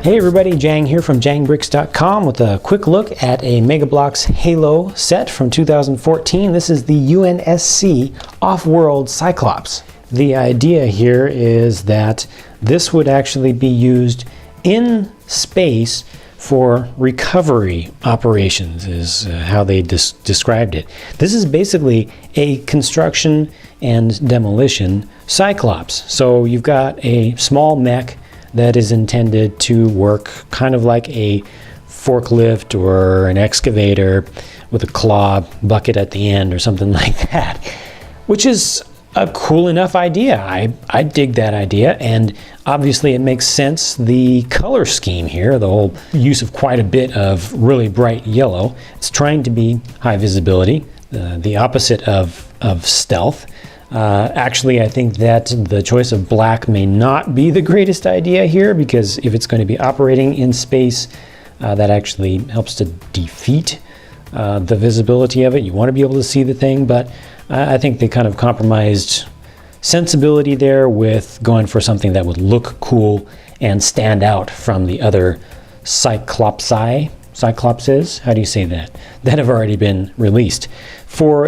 Hey everybody, Jang here from jangbricks.com with a quick look at a Bloks Halo set from 2014. This is the UNSC Offworld Cyclops. The idea here is that this would actually be used in space for recovery operations, is how they described it. This is basically a construction and demolition Cyclops. So you've got a small mech that is intended to work kind of like a forklift or an excavator with a claw bucket at the end or something like that, which is a cool enough idea. I dig that idea, and obviously it makes sense. The color scheme here, the whole use of quite a bit of really bright yellow, it's trying to be high visibility, the opposite of stealth. Actually, I think that the choice of black may not be the greatest idea here, because if it's going to be operating in space, that actually helps to defeat the visibility of it. You want to be able to see the thing, but I think they kind of compromised sensibility there with going for something that would look cool and stand out from the other Cyclopses, how do you say that have already been released. For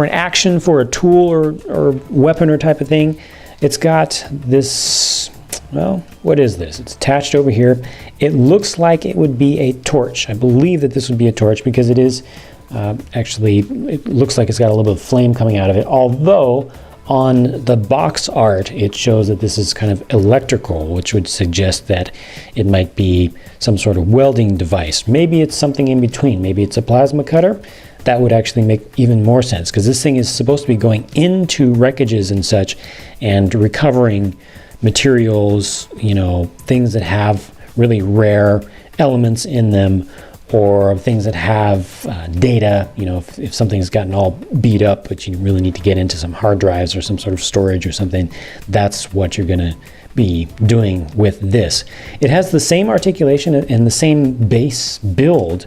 an action, for a tool or weapon or type of thing, it's got this, well, what is this? It's attached over here. It looks like it would be a torch. I believe that this would be a torch because it is actually, it looks like it's got a little bit of flame coming out of it, although on the box art it shows that this is kind of electrical, which would suggest that it might be some sort of welding device. Maybe it's something in between. Maybe it's a plasma cutter. That would actually make even more sense, because this thing is supposed to be going into wreckages and such and recovering materials, you know, things that have really rare elements in them, or things that have data, you know, if something's gotten all beat up but you really need to get into some hard drives or some sort of storage or something, that's what you're going to be doing with this. It has the same articulation and the same base build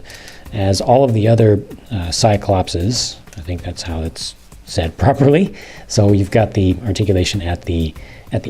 as all of the other Cyclopses. I think that's how it's said properly. So you've got the articulation at the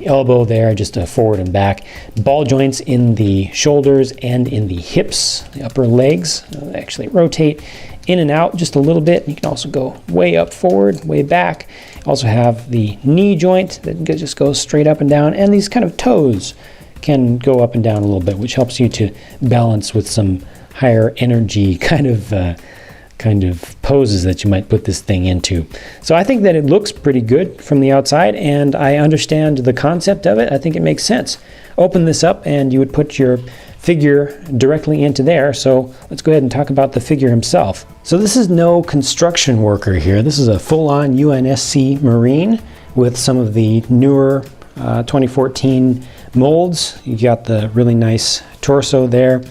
elbow there, just forward and back. Ball joints in the shoulders and in the hips, the upper legs. Actually rotate in and out just a little bit. You can also go way up forward, way back. Also have the knee joint that just goes straight up and down, and these kind of toes can go up and down a little bit, which helps you to balance with some higher energy kind of poses that you might put this thing into. So I think that it looks pretty good from the outside, and I understand the concept of it. I think it makes sense. Open this up and you would put your figure directly into there. So let's go ahead and talk about the figure himself. So this is no construction worker here. This is a full-on UNSC Marine with some of the newer 2014 molds. You got the really nice torso there,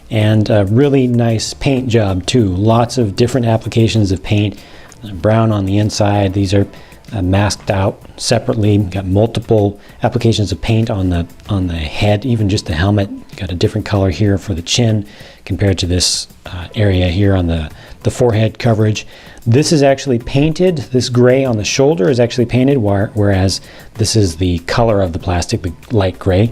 and a really nice paint job too. Lots of different applications of paint. Brown on the inside. These are masked out separately. Got multiple applications of paint on the head, even just the helmet. Got a different color here for the chin compared to this area here on the forehead coverage. This is actually painted. This gray on the shoulder is actually painted, whereas this is the color of the plastic, the light gray.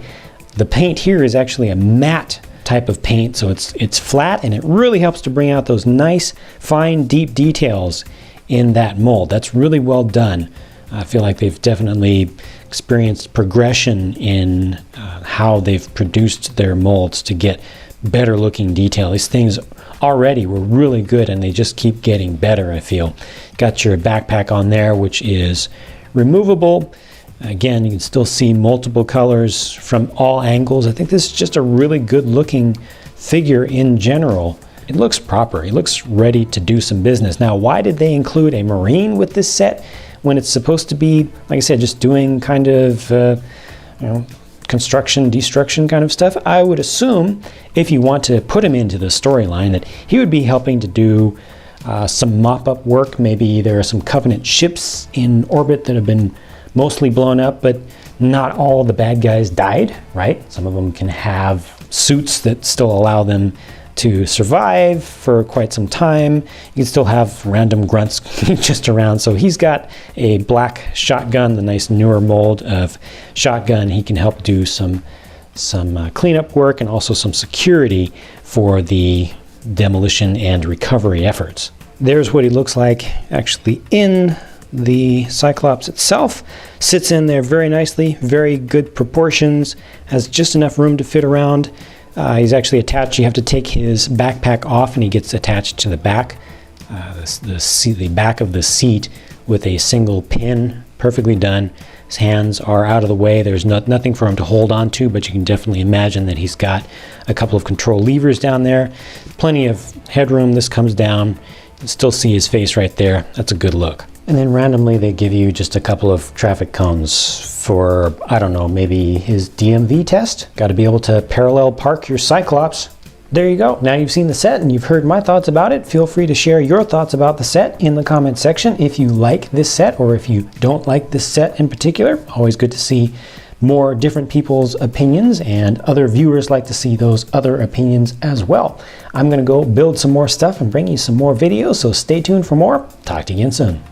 The paint here is actually a matte type of paint, so it's flat, and it really helps to bring out those nice fine deep details in that mold. That's really well done. I feel like they've definitely experienced progression in how they've produced their molds to get better looking detail. These things already were really good, and they just keep getting better, I feel. Got your backpack on there, which is removable. Again, you can still see multiple colors from all angles. I think this is just a really good looking figure in general. It looks proper. It looks ready to do some business. Now, why did they include a Marine with this set when it's supposed to be, like I said, just doing kind of, construction, destruction kind of stuff? I would assume, if you want to put him into the storyline, that he would be helping to do some mop-up work. Maybe there are some Covenant ships in orbit that have been mostly blown up, but not all the bad guys died, right? Some of them can have suits that still allow them to survive for quite some time. You can still have random grunts just around. So he's got a black shotgun, the nice newer mold of shotgun. He can help do some some cleanup work and also some security for the demolition and recovery efforts. There's what he looks like actually in the Cyclops itself. Sits in there very nicely, very good proportions, has just enough room to fit around. He's actually attached. You have to take his backpack off and he gets attached to the back, the back of the seat with a single pin. Perfectly done. His hands are out of the way. There's nothing for him to hold on to, but you can definitely imagine that he's got a couple of control levers down there. Plenty of headroom. This comes down. You can still see his face right there. That's a good look. And then randomly they give you just a couple of traffic cones for, I don't know, maybe his DMV test. Got to be able to parallel park your Cyclops. There you go. Now you've seen the set and you've heard my thoughts about it. Feel free to share your thoughts about the set in the comment section. If you like this set or if you don't like this set in particular, always good to see more different people's opinions, and other viewers like to see those other opinions as well. I'm going to go build some more stuff and bring you some more videos, so stay tuned for more. Talk to you again soon.